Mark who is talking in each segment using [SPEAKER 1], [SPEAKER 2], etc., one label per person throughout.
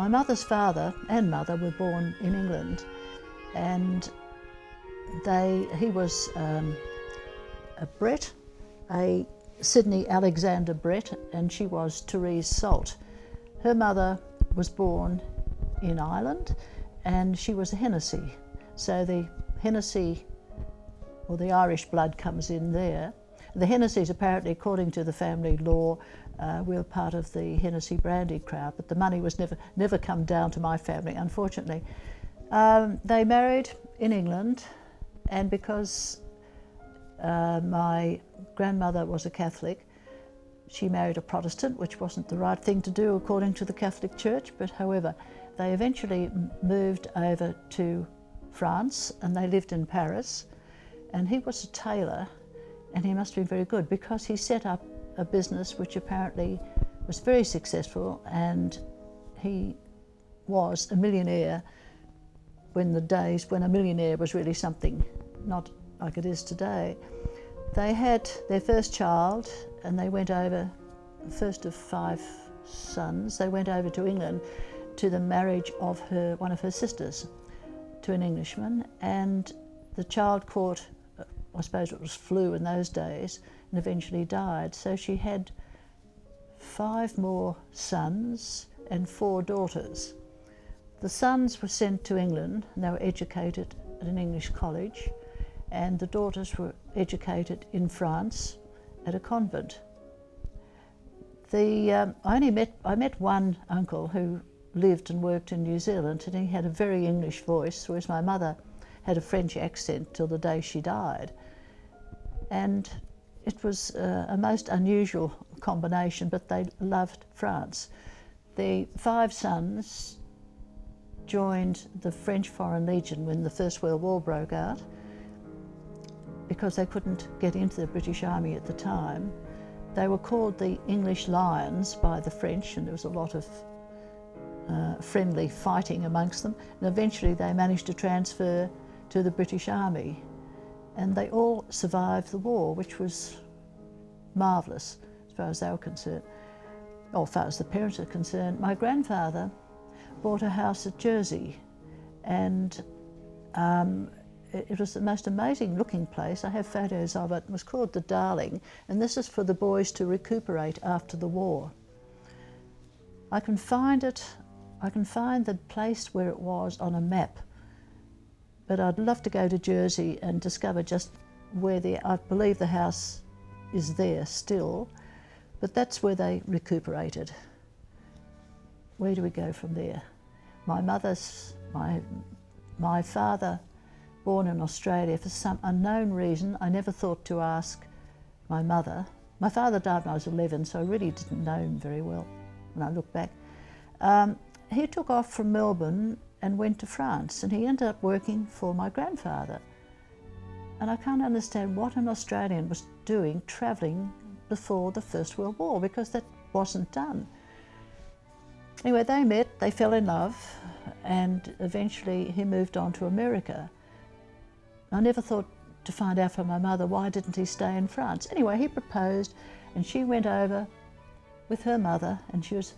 [SPEAKER 1] My mother's father and mother were born in England, and he was a Brett, a Sydney Alexander Brett, and she was Therese Salt. Her mother was born in Ireland, and she was a Hennessy. So the Hennessy, or the Irish blood, comes in there. The Hennessy's, apparently, according to the family law, were part of the Hennessy brandy crowd, but the money was never come down to my family, unfortunately. They married in England, and because my grandmother was a Catholic, she married a Protestant, which wasn't the right thing to do according to the Catholic Church, but however, they eventually moved over to France, and they lived in Paris, and he was a tailor, and he must have been very good because he set up a business which apparently was very successful, and he was a millionaire when the days when a millionaire was really something, not like it is today. They had their first child, and they went over, the first of 5 sons, they went over to England to the marriage of one of her sisters to an Englishman, and the child caught, I suppose it was flu in those days, and eventually died. So she had 5 more sons and 4 daughters. The sons were sent to England, and they were educated at an English college, and the daughters were educated in France at a convent. I met one uncle who lived and worked in New Zealand, and he had a very English voice, whereas my mother had a French accent till the day she died. And it was a most unusual combination, but they loved France. The 5 sons joined the French Foreign Legion when the First World War broke out, because they couldn't get into the British Army at the time. They were called the English Lions by the French, and there was a lot of friendly fighting amongst them, and eventually they managed to transfer to the British Army, and they all survived the war, which was marvellous as far as they were concerned, or as far as the parents are concerned. My grandfather bought a house at Jersey, and it was the most amazing looking place. I have photos of it. It was called the Darling, and this is for the boys to recuperate after the war. I can find the place where it was on a map, but I'd love to go to Jersey and discover just where I believe the house is there still, but that's where they recuperated. Where do we go from there? My father, born in Australia, for some unknown reason, I never thought to ask my mother. My father died when I was 11, so I really didn't know him very well when I look back. He took off from Melbourne and went to France, and he ended up working for my grandfather. And I can't understand what an Australian was doing travelling before the First World War, because that wasn't done. Anyway, they met, they fell in love, and eventually he moved on to America. I never thought to find out from my mother, why didn't he stay in France? Anyway, he proposed, and she went over with her mother, and she was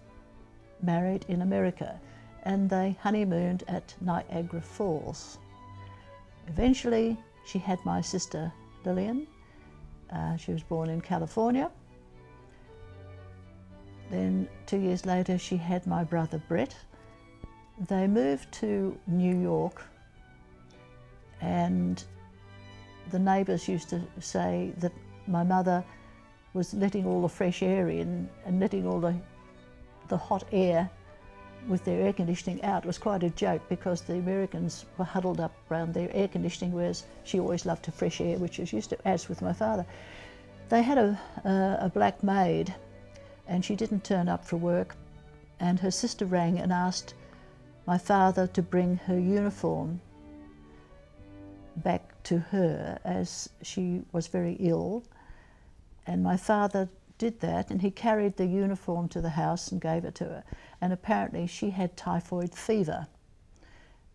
[SPEAKER 1] married in America, and they honeymooned at Niagara Falls. Eventually, she had my sister Lillian. She was born in California. Then 2 years later, she had my brother Brett. They moved to New York, and the neighbours used to say that my mother was letting all the fresh air in and letting all the hot air with their air conditioning out. It was quite a joke, because the Americans were huddled up around their air conditioning, whereas she always loved her fresh air, which was used to, as with my father. They had a black maid, and she didn't turn up for work, and her sister rang and asked my father to bring her uniform back to her, as she was very ill. And my father did that, and he carried the uniform to the house and gave it to her. And apparently she had typhoid fever,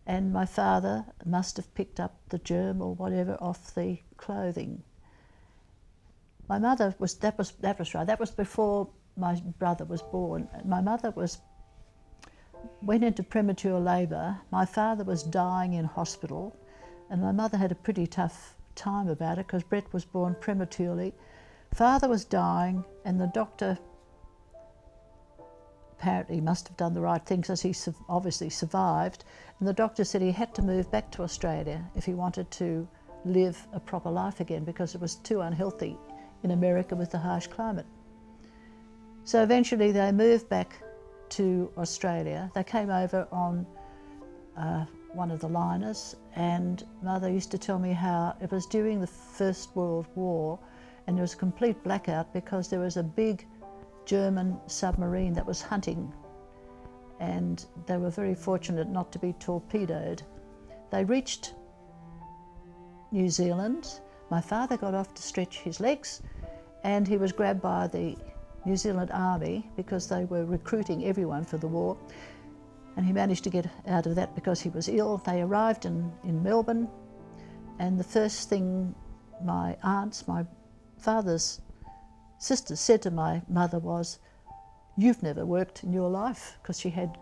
[SPEAKER 1] and my father must have picked up the germ or whatever off the clothing. My mother was, that was right, that was before my brother was born. My mother was went into premature labour. My father was dying in hospital, and my mother had a pretty tough time about it because Brett was born prematurely. Father was dying, and the doctor apparently must have done the right thing because he obviously survived, and the doctor said he had to move back to Australia if he wanted to live a proper life again because it was too unhealthy in America with the harsh climate. So eventually they moved back to Australia. They came over on one of the liners, and Mother used to tell me how it was during the First World War and there was a complete blackout because there was a big German submarine that was hunting, and they were very fortunate not to be torpedoed. They reached New Zealand. My father got off to stretch his legs, and he was grabbed by the New Zealand Army because they were recruiting everyone for the war, and he managed to get out of that because he was ill. They arrived in Melbourne, and the first thing my aunts, my father's sisters, said to my mother was, "You've never worked in your life," because she had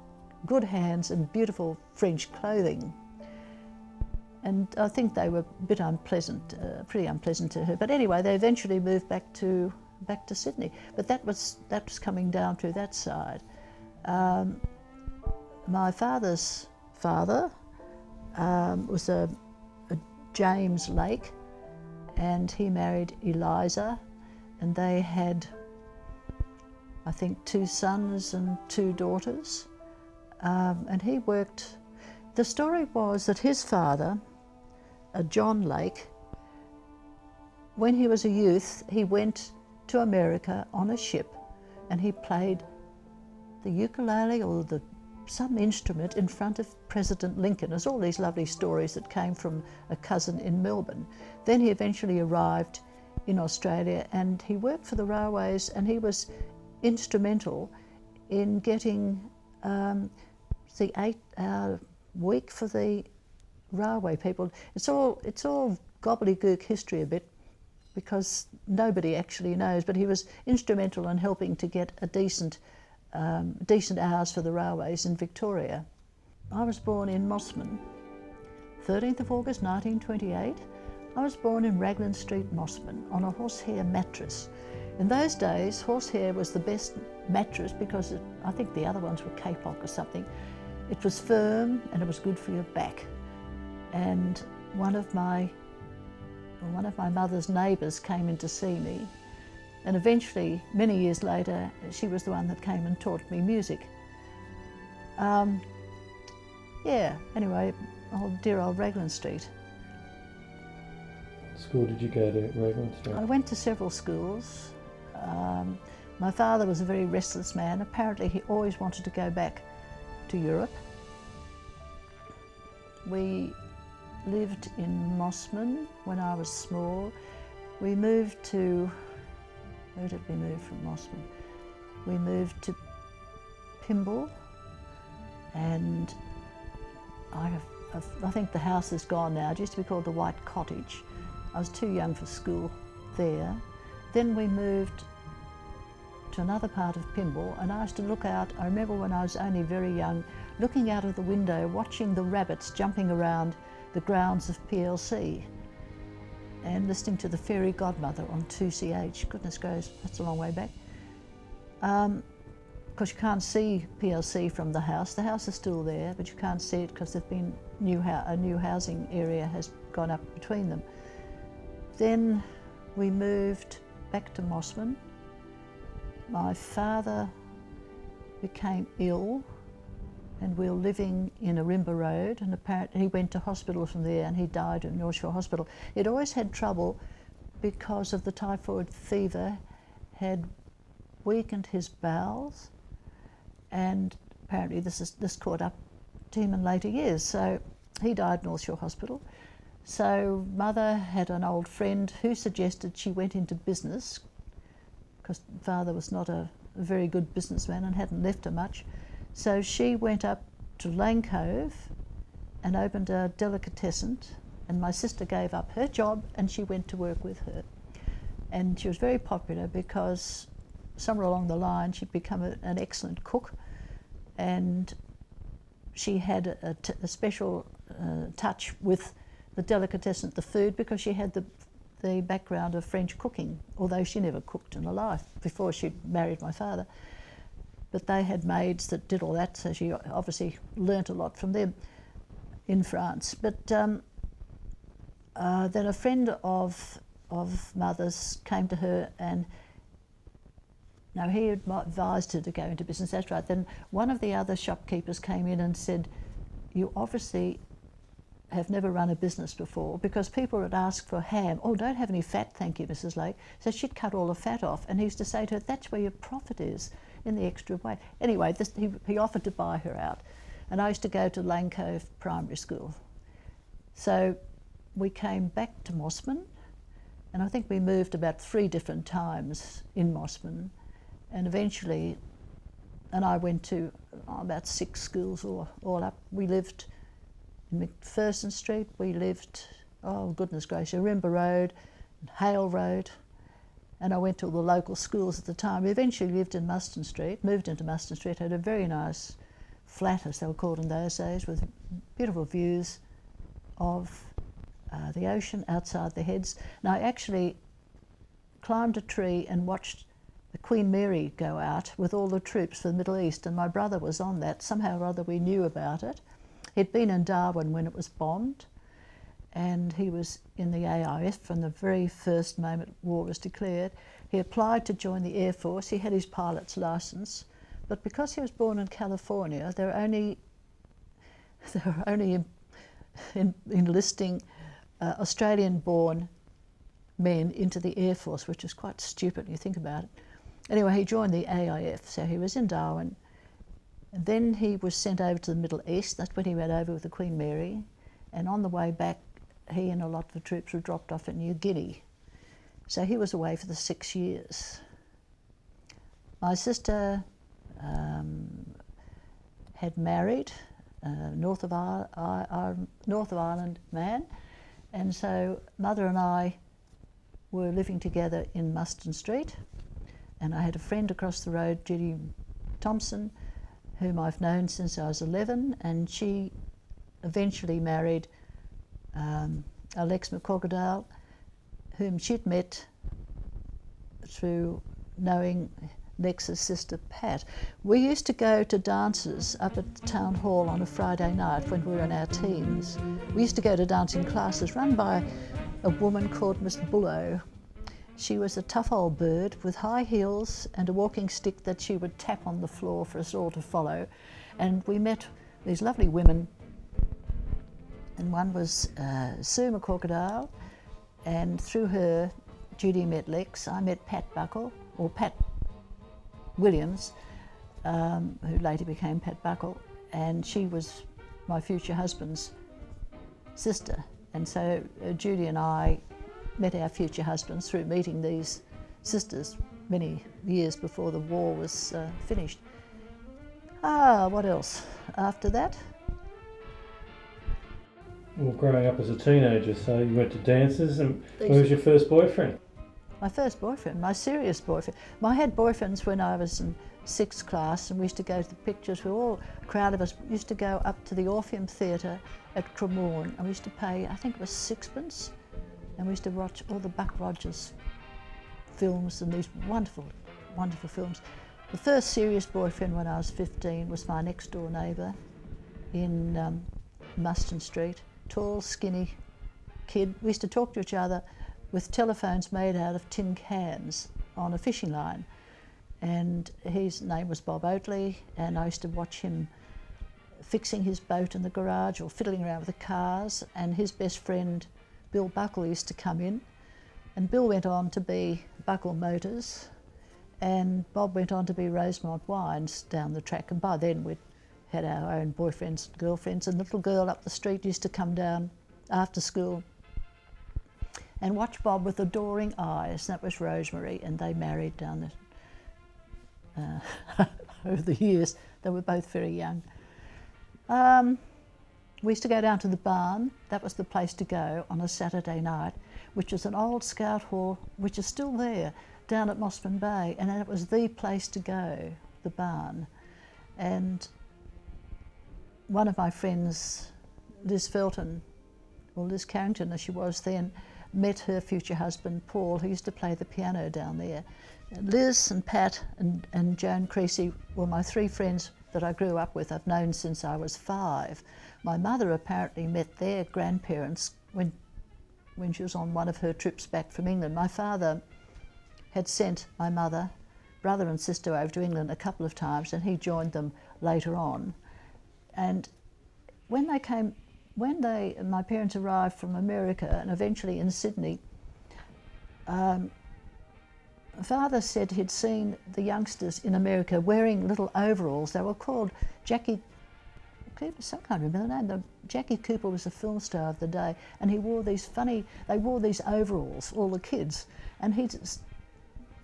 [SPEAKER 1] good hands and beautiful French clothing. And I think they were a bit unpleasant, pretty unpleasant to her. But anyway, they eventually moved back to Sydney. But that was coming down through that side. My father's father was a James Lake, and he married Eliza, and they had, I think, 2 sons and 2 daughters. And he worked. The story was that his father, John Lake, when he was a youth, he went to America on a ship, and he played the ukulele or some instrument in front of President Lincoln. There's all these lovely stories that came from a cousin in Melbourne. Then he eventually arrived in Australia, and he worked for the railways, and he was instrumental in getting the 8-hour week for the railway people. It's all gobbledygook history a bit because nobody actually knows, but he was instrumental in helping to get a decent hours for the railways in Victoria. I was born in Mossman, 13th of August 1928. I was born in Raglan Street, Mossman, on a horsehair mattress. In those days, horsehair was the best mattress because I think the other ones were kapok or something. It was firm and it was good for your back. And one of my mother's neighbours came in to see me, and eventually, many years later, she was the one that came and taught me music. Anyway, dear old Raglan Street.
[SPEAKER 2] School did you go to, Raglan Street?
[SPEAKER 1] I went to several schools. My father was a very restless man. Apparently he always wanted to go back to Europe. We lived in Mossman when I was small. We moved to, where did we move from Mossman? We moved to Pymble, and I think the house is gone now. It used to be called the White Cottage. I was too young for school there. Then we moved to another part of Pymble, and I used to look out. I remember when I was only very young, looking out of the window, watching the rabbits jumping around the grounds of PLC and listening to the Fairy Godmother on 2CH. Goodness gracious, that's a long way back. Because you can't see PLC from the house. The house is still there, but you can't see it because there've been a new housing area has gone up between them. Then we moved back to Mossman. My father became ill, and we were living in Arimba Road, and apparently he went to hospital from there and he died at North Shore Hospital. He'd always had trouble because of the typhoid fever, had weakened his bowels, and apparently this caught up to him in later years. So he died at North Shore Hospital. So Mother had an old friend who suggested she went into business, because Father was not a very good businessman and hadn't left her much. So she went up to Lane Cove and opened a delicatessen, and my sister gave up her job and she went to work with her. And she was very popular because somewhere along the line she'd become an excellent cook, and she had a special touch with the delicatessen, the food, because she had the background of French cooking, although she never cooked in her life before she married my father. But they had maids that did all that, so she obviously learnt a lot from them in France. But then a friend of mother's came to her, and now he had advised her to go into business, that's right. Then one of the other shopkeepers came in and said, "You obviously have never run a business before," because people would ask for ham. "Oh, don't have any fat, thank you, Mrs. Lake." So she'd cut all the fat off, and he used to say to her, "That's where your profit is, in the extra weight." Anyway, he offered to buy her out, and I used to go to Lane Cove Primary School. So we came back to Mossman, and I think we moved about 3 different times in Mossman, and eventually, and I went to about 6 schools all up. We lived in McPherson Street, we lived, oh goodness gracious, Rimba Road, Hale Road, and I went to all the local schools at the time. We eventually lived in Muston Street, moved into Muston Street, had a very nice flat, as they were called in those days, with beautiful views of the ocean outside the heads. And I actually climbed a tree and watched the Queen Mary go out with all the troops for the Middle East, and my brother was on that. Somehow or other we knew about it. He'd been in Darwin when it was bombed, and he was in the AIF from the very first moment war was declared. He applied to join the Air Force. He had his pilot's license, but because he was born in California, they were only enlisting Australian-born men into the Air Force, which is quite stupid when you think about it. Anyway, he joined the AIF, so he was in Darwin. And then he was sent over to the Middle East. That's when he went over with the Queen Mary. And on the way back, he and a lot of the troops were dropped off in New Guinea. So he was away for the 6 years. My sister had married a North of Ireland man, and so Mother and I were living together in Muston Street, and I had a friend across the road, Judy Thompson, whom I've known since I was 11, and she eventually married Alex McCorquodale, whom she'd met through knowing Lex's sister Pat. We used to go to dances up at the town hall on a Friday night when we were in our teens. We used to go to dancing classes run by a woman called Miss Bullough. She was a tough old bird with high heels and a walking stick that she would tap on the floor for us all to follow. And we met these lovely women, and one was Sue McCorquodale, and through her, Judy met Lex. I met Pat Buckle, or Pat Williams, who later became Pat Buckle, and she was my future husband's sister. And so Judy and I met our future husbands through meeting these sisters many years before the war was finished. What else? After that?
[SPEAKER 2] Well, growing up as a teenager, so you went to dances, and who was your first boyfriend?
[SPEAKER 1] My first boyfriend, my serious boyfriend. I had boyfriends when I was in 6th class, and we used to go to the pictures. We were all, a crowd of us, used to go up to the Orpheum Theatre at Cremorne, and we used to pay, I think it was 6pence, and we used to watch all the Buck Rogers films and these wonderful, wonderful films. The first serious boyfriend when I was 15 was my next door neighbour in Muston Street. Tall, skinny kid. We used to talk to each other with telephones made out of tin cans on a fishing line. And his name was Bob Oatley, and I used to watch him fixing his boat in the garage or fiddling around with the cars, and his best friend Bill Buckle used to come in, and Bill went on to be Buckle Motors, and Bob went on to be Rosemont Wines down the track, and by then we'd had our own boyfriends and girlfriends, and the little girl up the street used to come down after school and watch Bob with adoring eyes. That was Rosemary, and they married down the over the years. They were both very young. We used to go down to the barn. That was the place to go on a Saturday night, which is an old scout hall, which is still there, down at Mossman Bay, and it was the place to go, the barn. And one of my friends, Liz Felton, or Liz Carrington as she was then, met her future husband Paul, who used to play the piano down there. And Liz and Pat and Joan Creasy were my three friends that I grew up with. I've known since I was 5. My mother apparently met their grandparents when she was on one of her trips back from England. My father had sent my mother, brother and sister over to England a couple of times, and he joined them later on. And when my parents arrived from America and eventually in Sydney, Father said he'd seen the youngsters in America wearing little overalls. They were called Jackie Cooper, I can't remember the name. Jackie Cooper was a film star of the day, and they wore these overalls, all the kids, and he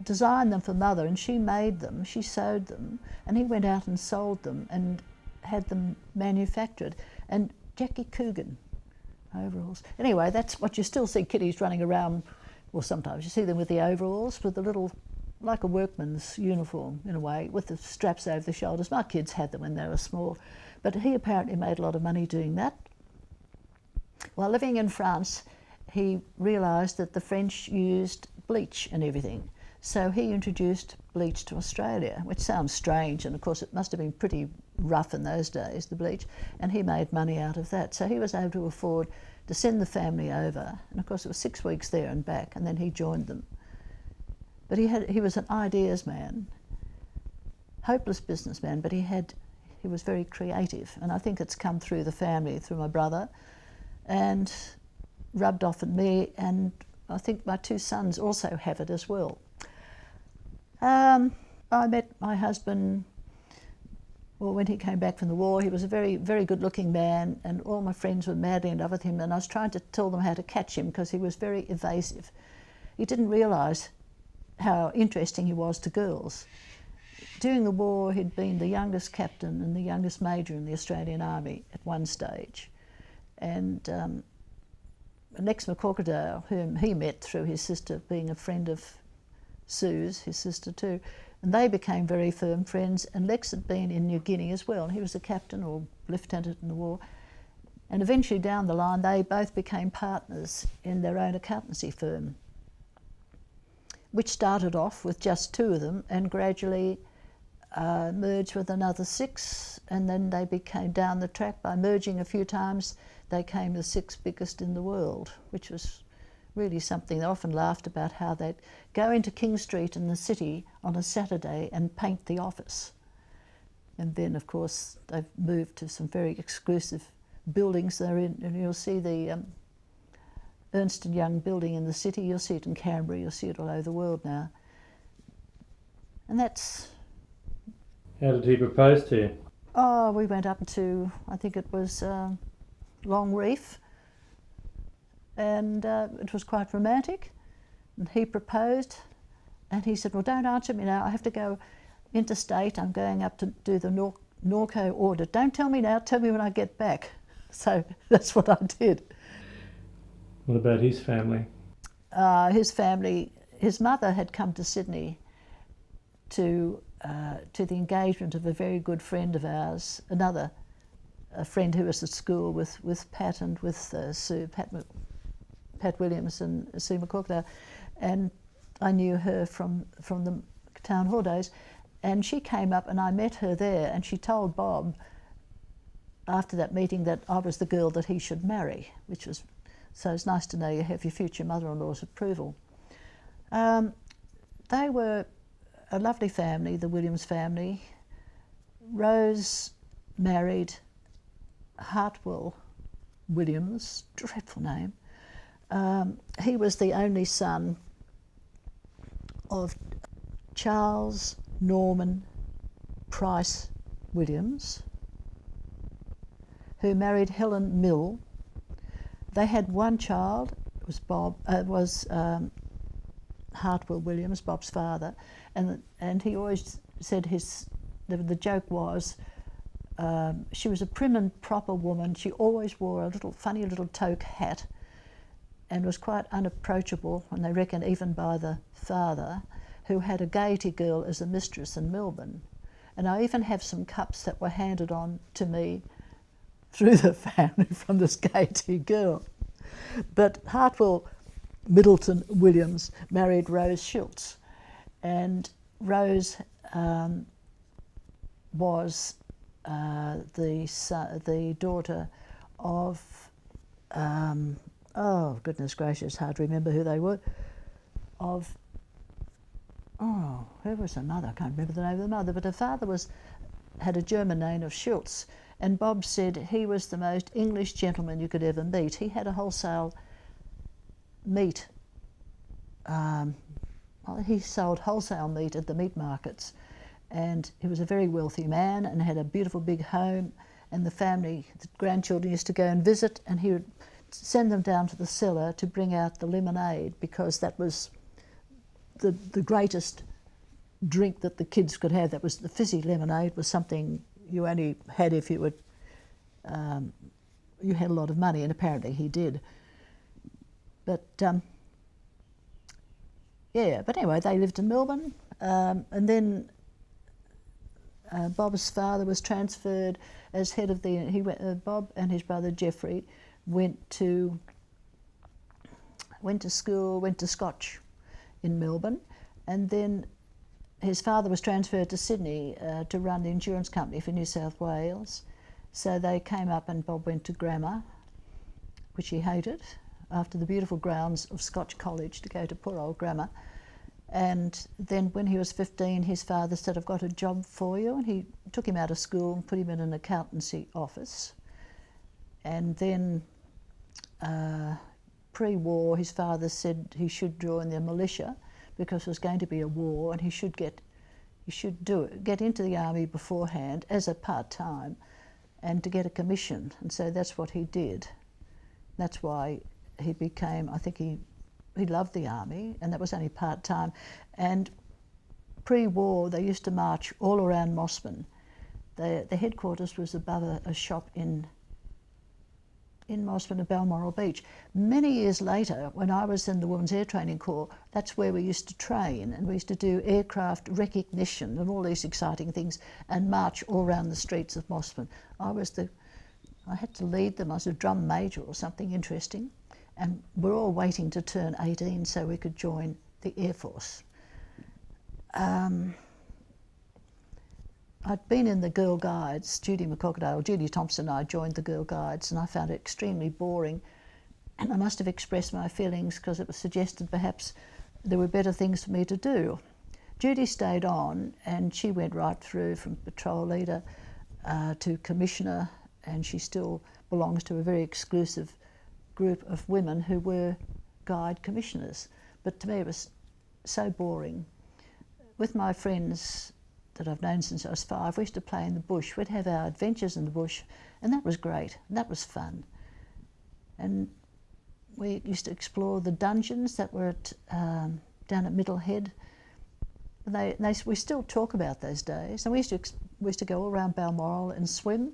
[SPEAKER 1] designed them for Mother, and she made them, she sewed them, and he went out and sold them and had them manufactured. And Jackie Coogan overalls. Anyway, that's what you still see kiddies running around, or sometimes you see them with the overalls, with the little, like a workman's uniform in a way, with the straps over the shoulders. My kids had them when they were small, but he apparently made a lot of money doing that. While living in France, he realised that the French used bleach and everything. So he introduced bleach to Australia, which sounds strange, and of course it must have been pretty rough in those days, the bleach, and he made money out of that. So he was able to afford to send the family over, and of course it was 6 weeks there and back, and then he joined them. But he was an ideas man, hopeless businessman, but he was very creative, and I think it's come through the family, through my brother, and rubbed off on me, and I think my 2 sons also have it as well. I met my husband, well, when he came back from the war. He was a very, very good-looking man, and all my friends were madly in love with him, and I was trying to tell them how to catch him because he was very evasive. He didn't realise how interesting he was to girls. During the war, he'd been the youngest captain and the youngest major in the Australian Army at one stage. And Lex McCorquodale, whom he met through his sister being a friend of Sue's, his sister too, and they became very firm friends. And Lex had been in New Guinea as well, and he was a captain or lieutenant in the war. And eventually down the line, they both became partners in their own accountancy firm, which started off with just 2 of them and gradually merged with another 6, and then they became, down the track, by merging a few times, they came the 6th biggest in the world, which was really something. They often laughed about how they'd go into King Street in the city on a Saturday and paint the office. And then, of course, they've moved to some very exclusive buildings they're in, and you'll see the Ernst & Young building in the city, you'll see it in Canberra, you'll see it all over the world now. And that's...
[SPEAKER 2] How did he propose to you?
[SPEAKER 1] Oh, we went up to, I think it was Long Reef, and it was quite romantic. And he proposed, and he said, well, don't answer me now, I have to go interstate, I'm going up to do the Norco audit. Don't tell me now, tell me when I get back. So that's what I did.
[SPEAKER 2] What about his family?
[SPEAKER 1] His family, his mother had come to Sydney to the engagement of a very good friend of ours, a friend who was at school with Pat and with Sue, Pat Williams and Sue McCorquodale, and I knew her from the town hall days, and she came up and I met her there, and she told Bob after that meeting that I was the girl that he should marry, which was, so it's nice to know you have your future mother-in-law's approval. They were a lovely family, the Williams family. Rose married Hartwell Williams, dreadful name. He was the only son of Charles Norman Price Williams, who married Helen Mill. They had one child, it was Hartwell Williams, Bob's father, and he always said the joke was, she was a prim and proper woman. She always wore a funny little toque hat and was quite unapproachable, and they reckon even by the father, who had a Gaiety girl as a mistress in Melbourne. And I even have some cups that were handed on to me through the family from this Gaiety girl. But Hartwell Middleton Williams married Rose Schultz, and Rose was the daughter of, oh goodness gracious, hard to remember who they were, of, oh, who was the mother? I can't remember the name of the mother, but her father had a German name of Schultz, and Bob said he was the most English gentleman you could ever meet. He had a wholesale meat, he sold wholesale meat at the meat markets, and he was a very wealthy man and had a beautiful big home, and the family, the grandchildren used to go and visit, and he would send them down to the cellar to bring out the lemonade, because that was the greatest drink that the kids could have. That was the fizzy lemonade, was something you only had if you you had a lot of money, and apparently he did. But yeah, but anyway, they lived in Melbourne, and then Bob's father was transferred as head of the. Bob and his brother Geoffrey went to school, went to Scotch in Melbourne, and then his father was transferred to Sydney to run the insurance company for New South Wales. So they came up, and Bob went to grammar, which he hated, after the beautiful grounds of Scotch College, to go to poor old grammar. And then when he was 15, his father said, "I've got a job for you," and he took him out of school and put him in an accountancy office. And then pre-war, his father said he should join the militia because there was going to be a war, and he should get into the army beforehand as a part-time and to get a commission. And so that's what he did. That's why he became, I think he loved the army, and that was only part-time. And pre-war, they used to march all around Mossman. The headquarters was above a shop in Mossman at Balmoral Beach. Many years later, when I was in the Women's Air Training Corps, that's where we used to train, and we used to do aircraft recognition and all these exciting things and march all around the streets of Mossman. I had to lead them. I was a drum major or something interesting, and we're all waiting to turn 18 so we could join the Air Force. I'd been in the Girl Guides. Judy Thompson and I joined the Girl Guides, and I found it extremely boring, and I must have expressed my feelings because it was suggested perhaps there were better things for me to do. Judy stayed on, and she went right through from patrol leader to commissioner, and she still belongs to a very exclusive group of women who were guide commissioners. But to me it was so boring. With my friends that I've known since I was 5, we used to play in the bush. We'd have our adventures in the bush, and that was great, and that was fun. And we used to explore the dungeons that were down at Middlehead. We still talk about those days, and we used to go all around Balmoral and swim.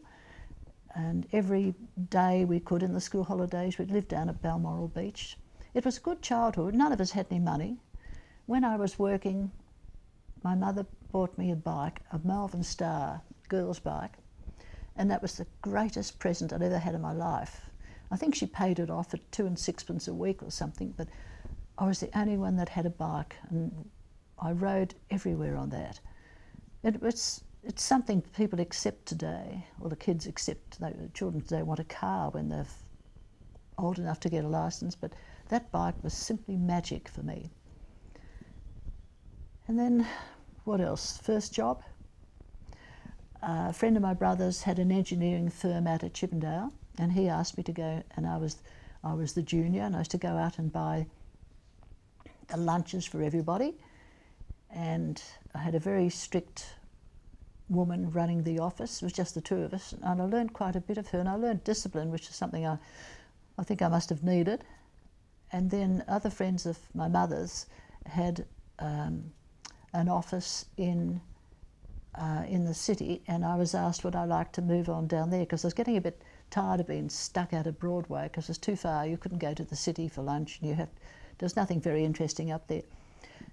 [SPEAKER 1] And every day we could, in the school holidays, we'd live down at Balmoral Beach. It was a good childhood. None of us had any money. When I was working, my mother bought me a bike, a Malvern Star girls' bike, and that was the greatest present I'd ever had in my life. I think she paid it off at 2 and 6pence a week or something, but I was the only one that had a bike, and I rode everywhere on that. It's something people accept today, or the kids accept. The children today want a car when they're old enough to get a licence, but that bike was simply magic for me. And then, what else? First job. A friend of my brother's had an engineering firm out at Chippendale, and he asked me to go, and I was the junior, and I used to go out and buy the lunches for everybody. And I had a very strict woman running the office. It was just the two of us, and I learned quite a bit of her, and I learned discipline, which is something I think I must have needed. And then other friends of my mother's had an office in the city, and I was asked would I like to move on down there, because I was getting a bit tired of being stuck out of Broadway because it was too far. You couldn't go to the city for lunch, and there's nothing very interesting up there.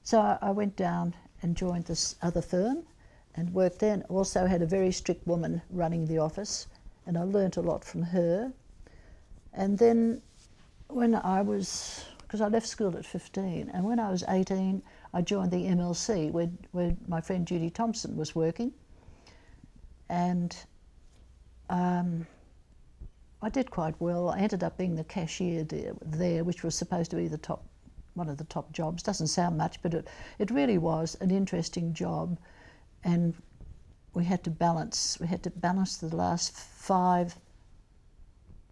[SPEAKER 1] So I went down and joined this other firm and worked there, and also had a very strict woman running the office, and I learnt a lot from her. And then when I was, because I left school at 15, and when I was 18, I joined the MLC where my friend Judy Thompson was working. And I did quite well. I ended up being the cashier there, which was supposed to be one of the top jobs. Doesn't sound much, but it really was an interesting job. And we had to balance the last 5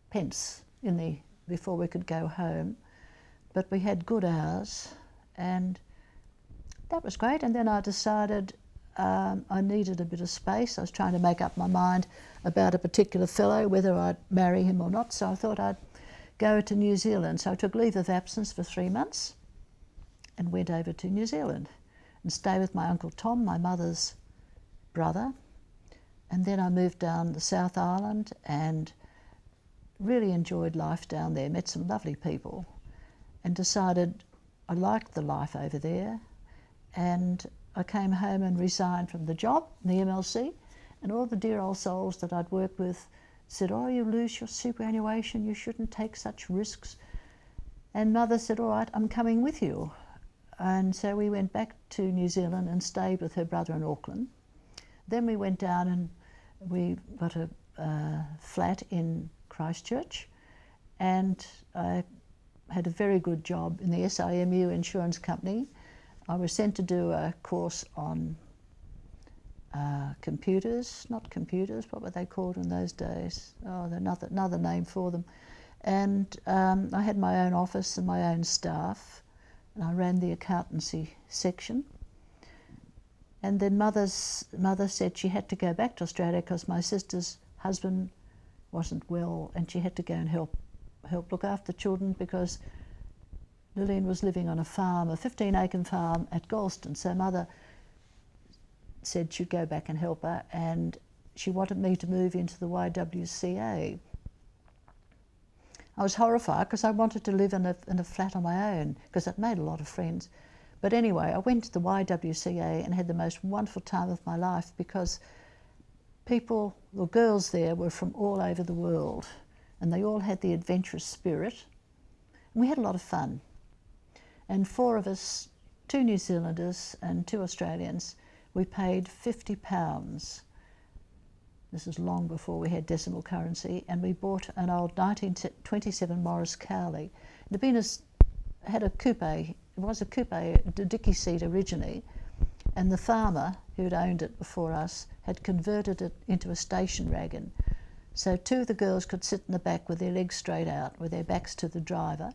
[SPEAKER 1] pence before we could go home. But we had good hours, and that was great. And then I decided I needed a bit of space. I was trying to make up my mind about a particular fellow, whether I'd marry him or not, so I thought I'd go to New Zealand. So I took leave of absence for 3 months and went over to New Zealand and stayed with my Uncle Tom, my mother's brother. And then I moved down the South Island and really enjoyed life down there, met some lovely people, and decided I liked the life over there. And I came home and resigned from the job, the MLC, and all the dear old souls that I'd worked with said, oh, you lose your superannuation, you shouldn't take such risks. And Mother said, all right, I'm coming with you. And so we went back to New Zealand and stayed with her brother in Auckland. Then we went down and we got a flat in Christchurch, and I had a very good job in the SIMU insurance company. I was sent to do a course on computers, not computers, what were they called in those days? Oh, another name for them. And I had my own office and my own staff, and I ran the accountancy section. And then Mother said she had to go back to Australia because my sister's husband wasn't well, and she had to go and help look after the children because Lillian was living on a farm, a 15-acre farm at Galston. So Mother said she'd go back and help her, and she wanted me to move into the YWCA. I was horrified because I wanted to live in a flat on my own because I'd made a lot of friends. But anyway, I went to the YWCA and had the most wonderful time of my life because the girls there were from all over the world, and they all had the adventurous spirit, and we had a lot of fun. And 4 of us, 2 New Zealanders and 2 Australians, we paid £50. This is long before we had decimal currency, and we bought an old 1927 Morris Cowley. It had a coupe. It was a coupe, a dicky seat originally, and the farmer who'd owned it before us had converted it into a station wagon. So 2 of the girls could sit in the back with their legs straight out, with their backs to the driver,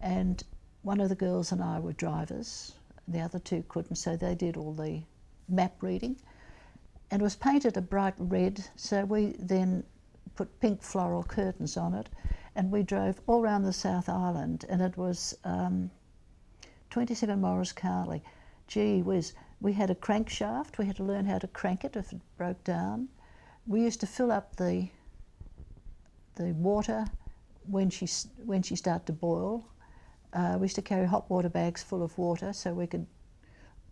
[SPEAKER 1] and one of the girls and I were drivers. The other 2 couldn't, so they did all the map reading. And it was painted a bright red, so we then put pink floral curtains on it, and we drove all around the South Island, and it was 27 Morris Cowley. Gee whiz, we had a crankshaft. We had to learn how to crank it if it broke down. We used to fill up the water when she started to boil. We used to carry hot water bags full of water so we could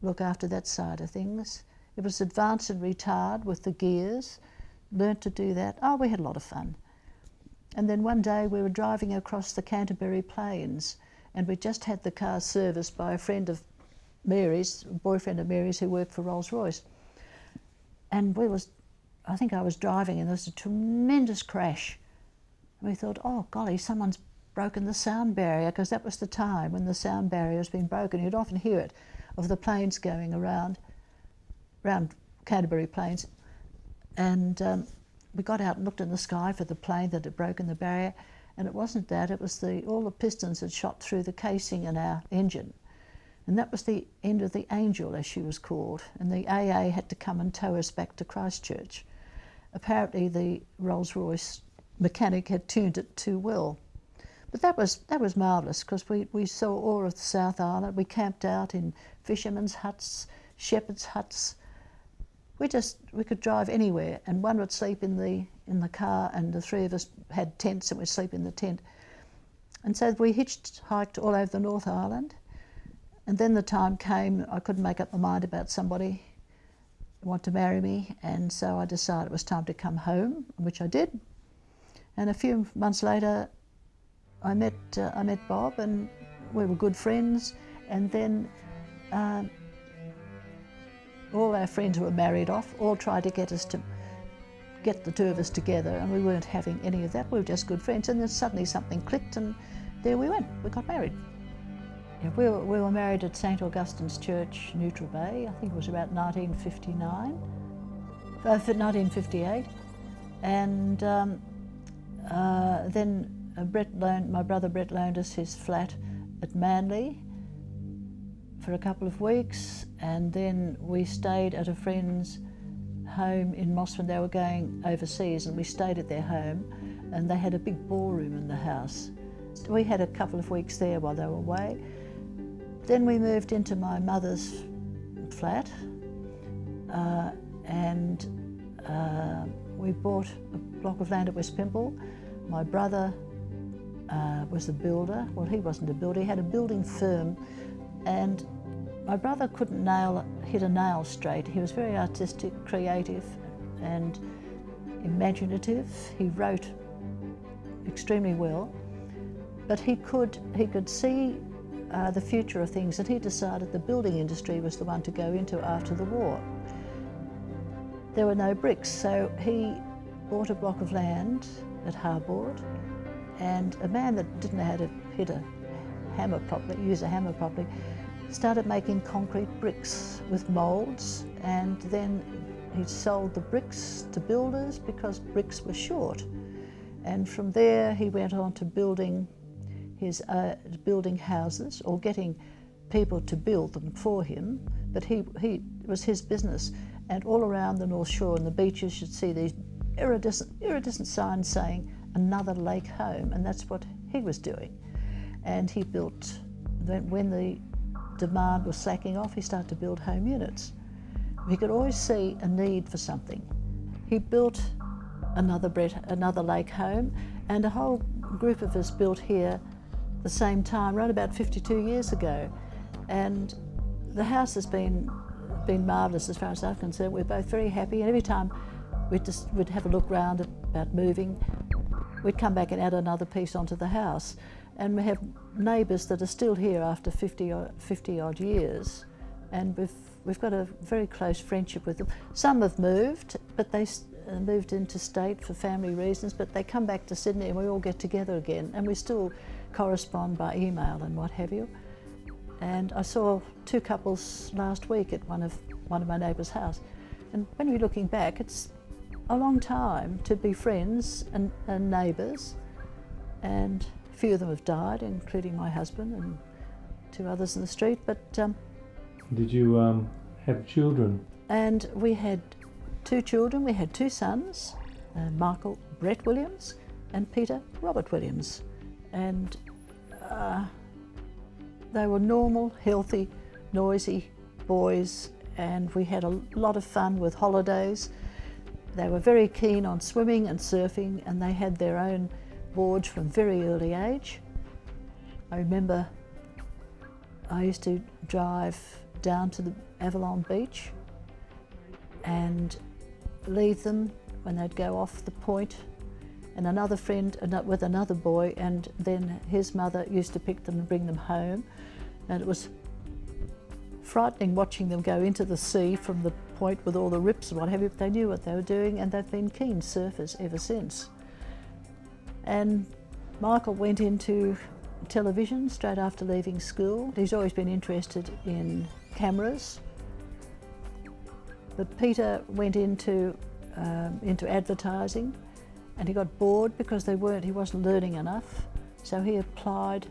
[SPEAKER 1] look after that side of things. It was advanced and retard with the gears. Learnt to do that. Oh, we had a lot of fun. And then one day we were driving across the Canterbury Plains, and we just had the car serviced by a friend of Mary's, a boyfriend of Mary's who worked for Rolls-Royce. And I think I was driving, and there was a tremendous crash. And we thought, oh golly, someone's broken the sound barrier, because that was the time when the sound barrier has been broken. You'd often hear it of the planes going around Canterbury Plains. And we got out and looked in the sky for the plane that had broken the barrier, and it wasn't that, it was all the pistons had shot through the casing in our engine. And that was the end of the Angel, as she was called, and the AA had to come and tow us back to Christchurch. Apparently the Rolls-Royce mechanic had tuned it too well. But that was marvellous, because we saw all of the South Island. We camped out in fishermen's huts, shepherds' huts. We could drive anywhere, and one would sleep in the car, and the 3 of us had tents and we'd sleep in the tent. And so we hiked all over the North Island, and then the time came I couldn't make up my mind about somebody, want to marry me, and so I decided it was time to come home, which I did. And a few months later, I met Bob, and we were good friends. And then all our friends who were married off all tried to get the two of us together, and we weren't having any of that. We were just good friends. And then suddenly something clicked, and there we went. We got married. Yeah, we were married at St Augustine's Church, Neutral Bay. I think it was about 1958. And then my brother Brett loaned us his flat at Manly for a couple of weeks, and then we stayed at a friend's home in Mossman. They were going overseas, and we stayed at their home, and they had a big ballroom in the house. We had a couple of weeks there while they were away. Then we moved into my mother's flat, and we bought a block of land at West Pymble. My brother was a builder. Well, he wasn't a builder, he had a building firm, and my brother couldn't hit a nail straight. He was very artistic, creative and imaginative. He wrote extremely well, but he could see the future of things, and he decided the building industry was the one to go into after the war. There were no bricks, so he bought a block of land at Harbord, and a man that didn't know how to use a hammer properly, started making concrete bricks with moulds, and then he sold the bricks to builders because bricks were short. And from there he went on to building houses, or getting people to build them for him, but it was his business. And all around the North Shore and the beaches you'd see these iridescent signs saying another lake home, and that's what he was doing. And he built, when the demand was slacking off, he started to build home units. He could always see a need for something. He built another lake home, and a whole group of us built here the same time, around about 52 years ago. And the house has been marvellous as far as I'm concerned. We're both very happy, and every time we'd have a look round about moving, we'd come back and add another piece onto the house. And we have neighbours that are still here after 50 odd years, and we've got a very close friendship with them. Some have moved, but they moved interstate for family reasons, but they come back to Sydney and we all get together again, and we still correspond by email and what have you. And I saw two couples last week at one of my neighbours' house, and when you're looking back, it's a long time to be friends and neighbours, and a few of them have died, including my husband and two others in the street. But
[SPEAKER 2] did you have children?
[SPEAKER 1] And we had two children. We had two sons, Michael Brett Williams and Peter Robert Williams, and they were normal, healthy, noisy boys, and we had a lot of fun with holidays. They were very keen on swimming and surfing, and they had their own boards from very early age. I remember I used to drive down to the Avalon Beach and leave them when they'd go off the point, and another friend with another boy, and then his mother used to pick them and bring them home. And it was frightening watching them go into the sea from the point with all the rips and what have you, but they knew what they were doing, and they've been keen surfers ever since. And Michael went into television straight after leaving school. He's always been interested in cameras. But Peter went into advertising, and he got bored because he wasn't learning enough. So he applied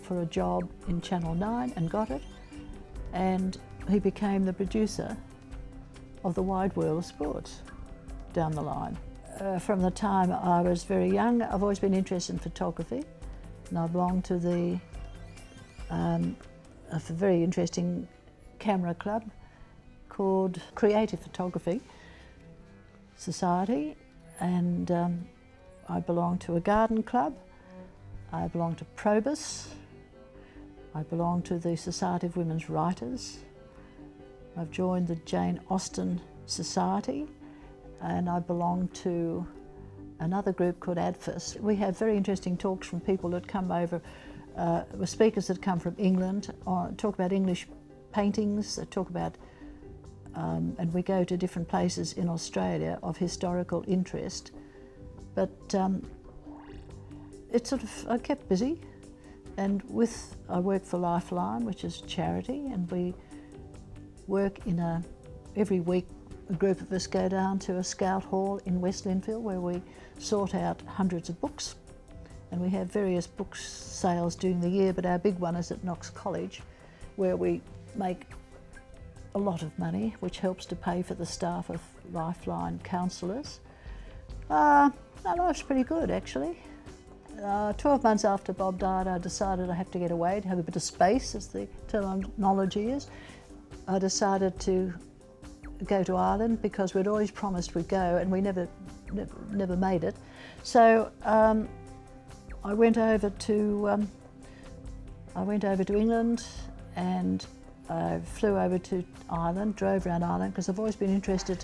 [SPEAKER 1] for a job in Channel 9 and got it, and he became the producer of The Wide World of Sports down the line. From the time I was very young, I've always been interested in photography, and I belong to a very interesting camera club called Creative Photography Society, and I belong to a garden club. I belong to Probus. I belong to the Society of Women's Writers. I've joined the Jane Austen Society, and I belong to another group called ADFIS. We have very interesting talks from people that come over, with speakers that come from England, talk about English paintings, that talk about, and we go to different places in Australia of historical interest. But it's sort of, I kept busy, and I work for Lifeline, which is a charity, and we work every week a group of us go down to a scout hall in West Linfield where we sort out hundreds of books, and we have various book sales during the year, but our big one is at Knox College, where we make a lot of money, which helps to pay for the staff of Lifeline counsellors. My life's pretty good, actually. 12 months after Bob died, I decided I have to get away, to have a bit of space, as the terminology is. I decided to go to Ireland because we'd always promised we'd go, and we never made it. So I went over to England, and I flew over to Ireland, drove around Ireland because I've always been interested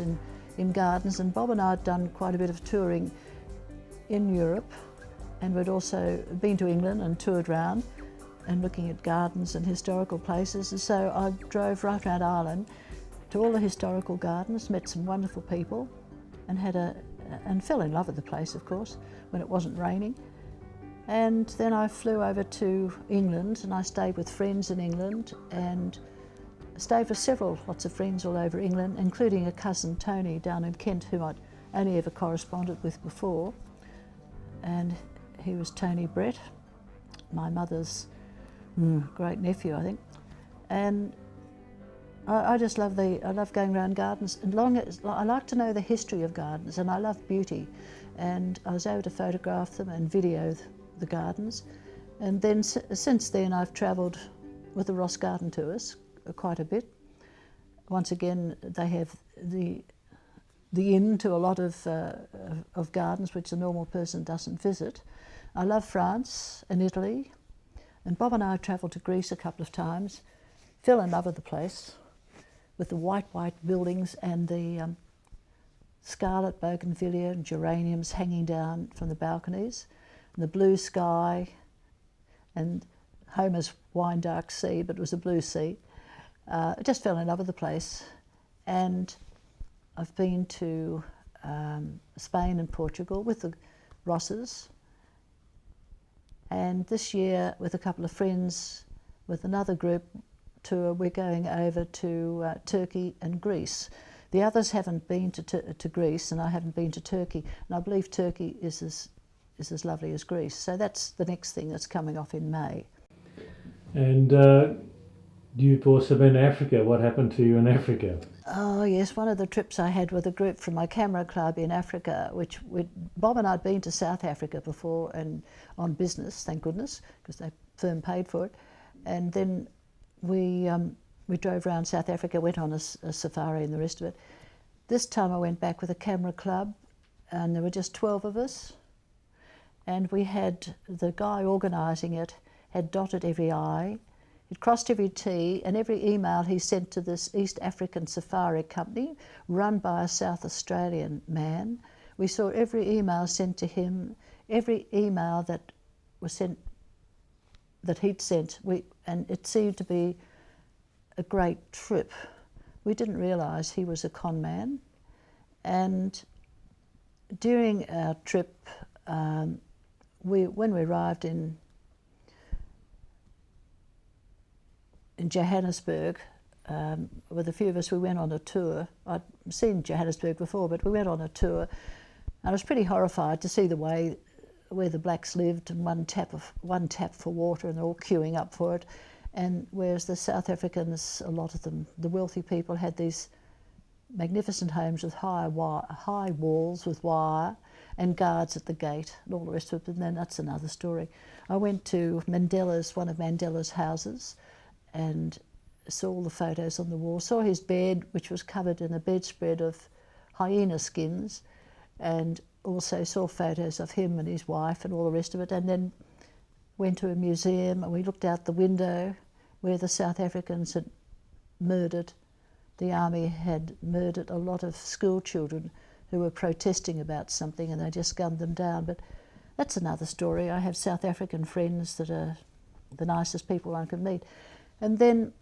[SPEAKER 1] in gardens, and Bob and I had done quite a bit of touring in Europe, and we'd also been to England and toured around and looking at gardens and historical places. And so I drove right around Ireland to all the historical gardens, met some wonderful people, and fell in love with the place, of course, when it wasn't raining. And then I flew over to England, and I stayed with friends in England, and stayed with lots of friends all over England, including a cousin, Tony, down in Kent, whom I'd only ever corresponded with before. And he was Tony Brett, my mother's great nephew, I think. And I just love going around gardens, and I like to know the history of gardens, and I love beauty. And I was able to photograph them and video the gardens. And then since then I've travelled with the Ross Garden Tours quite a bit. Once again, they have the inn to a lot of gardens which the normal person doesn't visit. I love France and Italy, and Bob and I travelled to Greece a couple of times, fell in love with the place, with the white buildings and the scarlet bougainvillea and geraniums hanging down from the balconies, and the blue sky, and Homer's wine dark sea, but it was a blue sea. I just fell in love with the place. And I've been to Spain and Portugal with the Rosses, and this year with a couple of friends, with another group tour, we're going over to Turkey and Greece. The others haven't been to Greece, and I haven't been to Turkey, and I believe Turkey is as lovely as Greece. So that's the next thing that's coming off in May.
[SPEAKER 2] And you've also been to Africa. What happened to you in Africa?
[SPEAKER 1] Oh yes, one of the trips I had with a group from my camera club in Africa, Bob and I had been to South Africa before, and on business, thank goodness, because the firm paid for it. And then we drove around South Africa, went on a safari and the rest of it. This time I went back with a camera club, and there were just 12 of us. And we had, the guy organising it had dotted every I, he'd crossed every T, and every email he sent to this East African Safari Company, run by a South Australian man. We saw every email sent to him, every email that was sent, that he'd sent, and it seemed to be a great trip. We didn't realise he was a con man. And during our trip, when we arrived in Johannesburg, with a few of us, we went on a tour. I'd seen Johannesburg before, but we went on a tour, and I was pretty horrified to see the way where the blacks lived, and one tap for water, and they're all queuing up for it. And whereas the South Africans, a lot of them, the wealthy people, had these magnificent homes with high walls with wire and guards at the gate and all the rest of it, and then that's another story. I went to one of Mandela's houses, and saw all the photos on the wall, saw his bed, which was covered in a bedspread of hyena skins, and also saw photos of him and his wife and all the rest of it, and then went to a museum, and we looked out the window where the South Africans had murdered the army had murdered a lot of school children who were protesting about something, and they just gunned them down. But that's another story. I have South African friends that are the nicest people one could meet. And then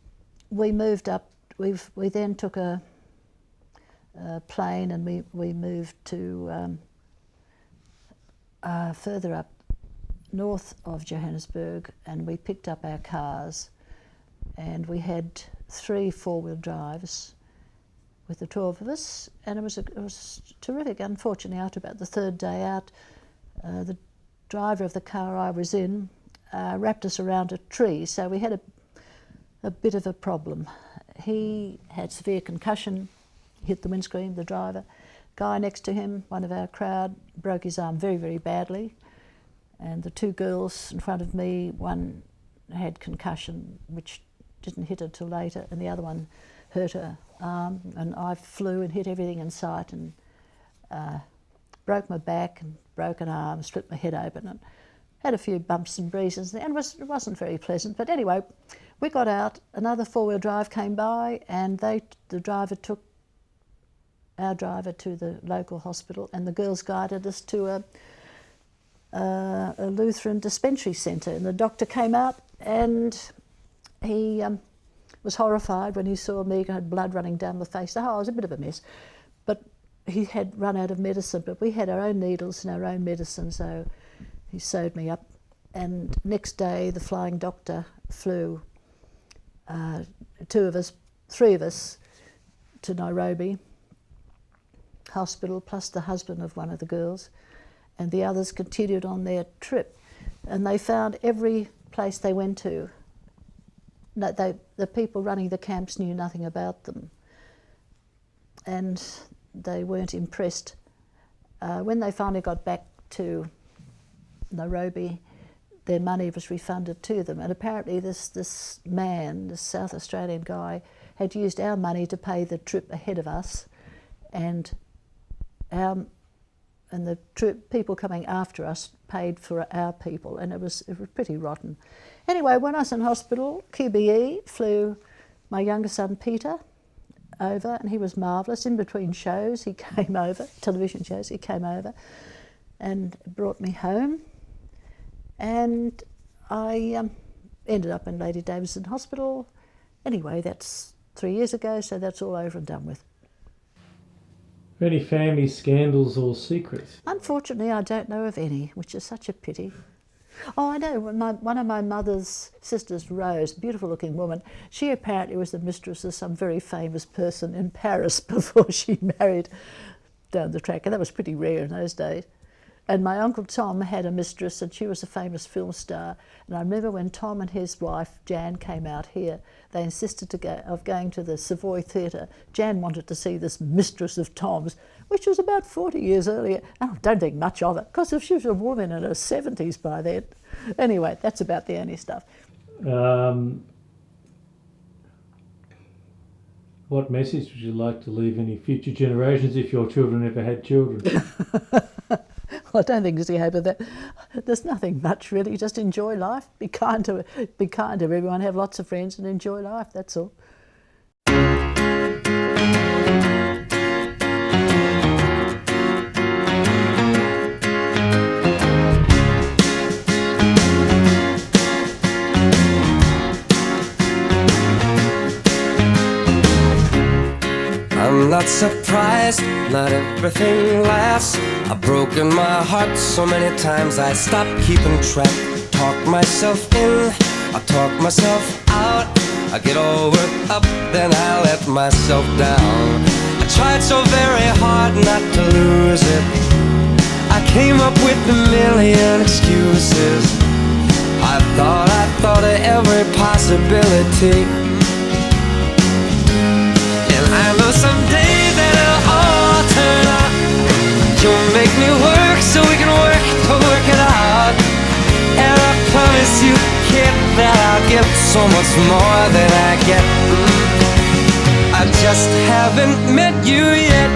[SPEAKER 1] we moved up. We then took a plane, and we moved to further up north of Johannesburg, and we picked up our cars, and we had 3 4-wheel drives with the 12 of us, and it was terrific. Unfortunately, after about the 3rd day out, the driver of the car I was in wrapped us around a tree, so we had a bit of a problem. He had severe concussion, hit the windscreen, the driver. Guy next to him, one of our crowd, broke his arm very, very badly. And the 2 girls in front of me, one had concussion, which didn't hit her till later, and the other one hurt her arm. And I flew and hit everything in sight, and broke my back and broke an arm, split my head open, and had a few bumps and bruises. And it wasn't very pleasant. But anyway, we got out. Another 4-wheel drive came by, and the driver took our driver to the local hospital, and the girls guided us to a Lutheran dispensary centre. And the doctor came out, and he was horrified when he saw me. I had blood running down my face. Oh, I was a bit of a mess. But he had run out of medicine, but we had our own needles and our own medicine, so he sewed me up. And next day, the flying doctor flew 3 of us to Nairobi hospital, plus the husband of one of the girls, and the others continued on their trip. And they found every place they went to, the people running the camps knew nothing about them, and they weren't impressed. When they finally got back to Nairobi, their money was refunded to them, and apparently this man, this South Australian guy, had used our money to pay the trip ahead of us, and the people coming after us paid for our people, and it was pretty rotten. Anyway, when I was in hospital, QBE flew my younger son Peter over, and he was marvellous. In between shows, he came over, television shows, he came over and brought me home. And I ended up in Lady Davison Hospital. Anyway, that's 3 years ago, so that's all over and done with.
[SPEAKER 2] Any family scandals or secrets?
[SPEAKER 1] Unfortunately, I don't know of any, which is such a pity. Oh, I know, one of my mother's sisters, Rose, beautiful-looking woman, she apparently was the mistress of some very famous person in Paris before she married down the track, and that was pretty rare in those days. And my Uncle Tom had a mistress, and she was a famous film star. And I remember when Tom and his wife, Jan, came out here, they insisted of going to the Savoy Theatre. Jan wanted to see this mistress of Tom's, which was about 40 years earlier. I don't think much of it, because if she was a woman in her 70s by then. Anyway, that's about the only stuff.
[SPEAKER 2] What message would you like to leave any future generations if your children ever had children?
[SPEAKER 1] I don't think there's any hope of that. There's nothing much really. Just enjoy life. Be kind to everyone. Have lots of friends and enjoy life. That's all.
[SPEAKER 3] I'm not surprised, not everything lasts. I've broken my heart so many times I stopped keeping track. Talk myself in, I talk myself out. I get all worked up, then I let myself down. I tried so very hard not to lose it. I came up with a million excuses. I thought of every possibility. I know someday that it'll all turn out. You'll make me work so we can work to work it out. And I promise you, kid, that I'll give so much more than I get. I just haven't met you yet.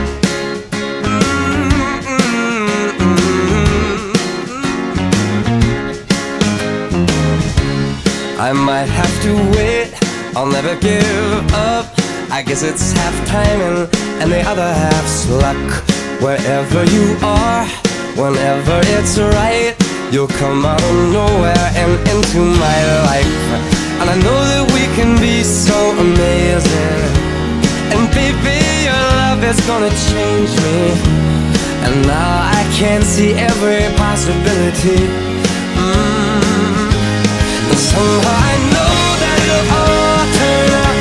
[SPEAKER 3] I might have to wait, I'll never give up. I guess it's half timing and the other half's luck. Wherever you are, whenever it's right, you'll come out of nowhere and into my life. And I know that we can be so amazing. And baby, your love is gonna change me. And now I can see every possibility. And somehow I know that it'll all turn out.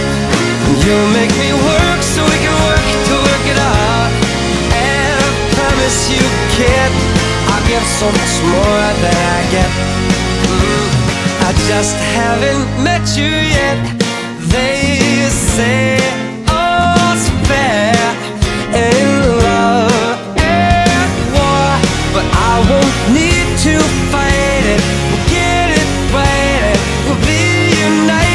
[SPEAKER 3] And you'll make me work so we can work to work it out. And I promise you, kid, I'll give so much more than I get. I just haven't met you yet. They say all's fair in love and war, but I won't need to fight it. We'll get it right, we'll be united.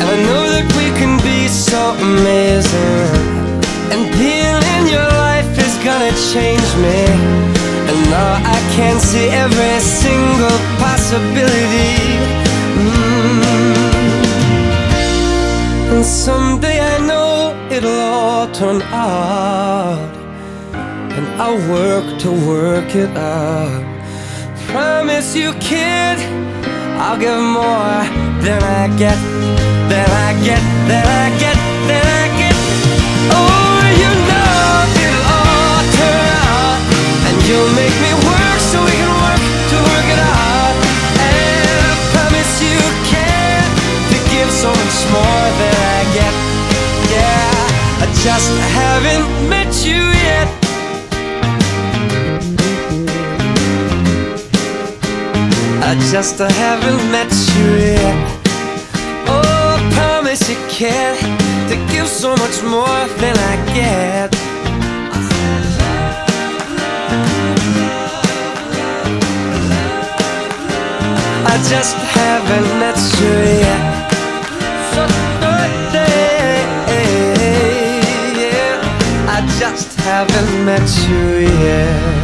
[SPEAKER 3] And I know that we can be so amazing. And being in your life is gonna change me. And now I can see every single possibility. And someday I know it'll all turn out. And I'll work to work it out. Promise you, kid, I'll give more than I get, than I get, than I get, than I get. Oh, you know it'll all turn out. And you'll make me work so we can work to work it out. And I promise you can to give so much more than I get. Yeah, I just haven't met you yet. I just haven't met you yet. Oh, I promise you can to give so much more than I get. I just haven't met you yet. So yeah, I just haven't met you yet.